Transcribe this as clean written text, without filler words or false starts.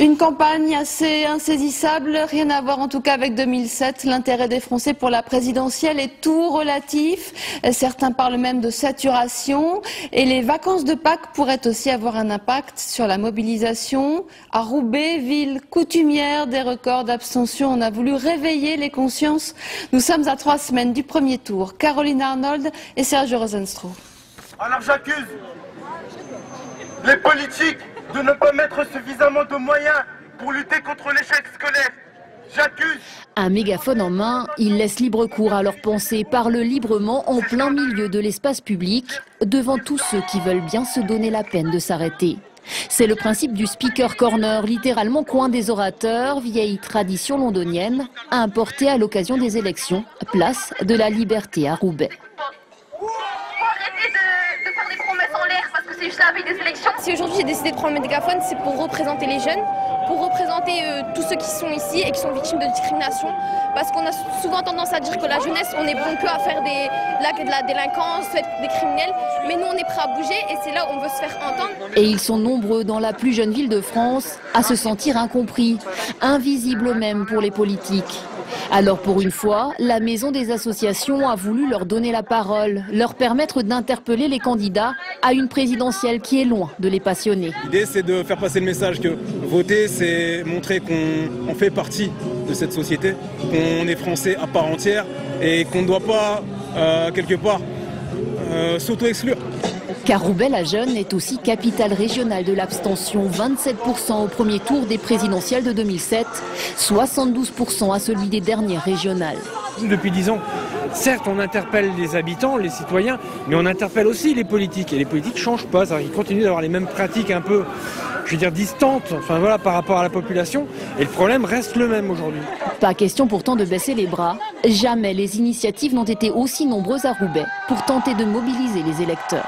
Une campagne assez insaisissable, rien à voir en tout cas avec 2007. L'intérêt des Français pour la présidentielle est tout relatif. Certains parlent même de saturation. Et les vacances de Pâques pourraient aussi avoir un impact sur la mobilisation. À Roubaix, ville coutumière des records d'abstention, on a voulu réveiller les consciences. Nous sommes à 3 semaines du premier tour. Caroline Arnold et Serge Rosenstrauch. Alors j'accuse les politiques de ne pas mettre suffisamment de moyens pour lutter contre l'échec scolaire. J'accuse. Un mégaphone en main, ils laissent libre cours à leurs pensées, parlent librement en plein milieu de l'espace public, devant tous ceux qui veulent bien se donner la peine de s'arrêter. C'est le principe du speaker corner, littéralement coin des orateurs, vieille tradition londonienne, importée à l'occasion des élections, place de la Liberté à Roubaix. C'est juste la veille des élections. Si aujourd'hui j'ai décidé de prendre le mégaphone, c'est pour représenter les jeunes, pour représenter tous ceux qui sont ici et qui sont victimes de discrimination. Parce qu'on a souvent tendance à dire que la jeunesse, on est bon que à faire de la délinquance, des criminels. Mais nous, on est prêts à bouger et c'est là où on veut se faire entendre. Et ils sont nombreux dans la plus jeune ville de France à se sentir incompris, invisibles même pour les politiques. Alors pour une fois, la Maison des associations a voulu leur donner la parole, leur permettre d'interpeller les candidats à une présidentielle qui est loin de les passionner. L'idée, c'est de faire passer le message que voter, c'est montrer qu'on fait partie de cette société, qu'on est français à part entière et qu'on ne doit pas, quelque part, s'auto-exclure. Car Roubaix la jeune est aussi capitale régionale de l'abstention, 27% au premier tour des présidentielles de 2007, 72% à celui des dernières régionales. Depuis 10 ans, certes on interpelle les habitants, les citoyens, mais on interpelle aussi les politiques. Et les politiques ne changent pas, ils continuent d'avoir les mêmes pratiques un peu, je veux dire, distantes, enfin voilà, par rapport à la population. Et le problème reste le même aujourd'hui. Pas question pourtant de baisser les bras. Jamais les initiatives n'ont été aussi nombreuses à Roubaix pour tenter de mobiliser les électeurs.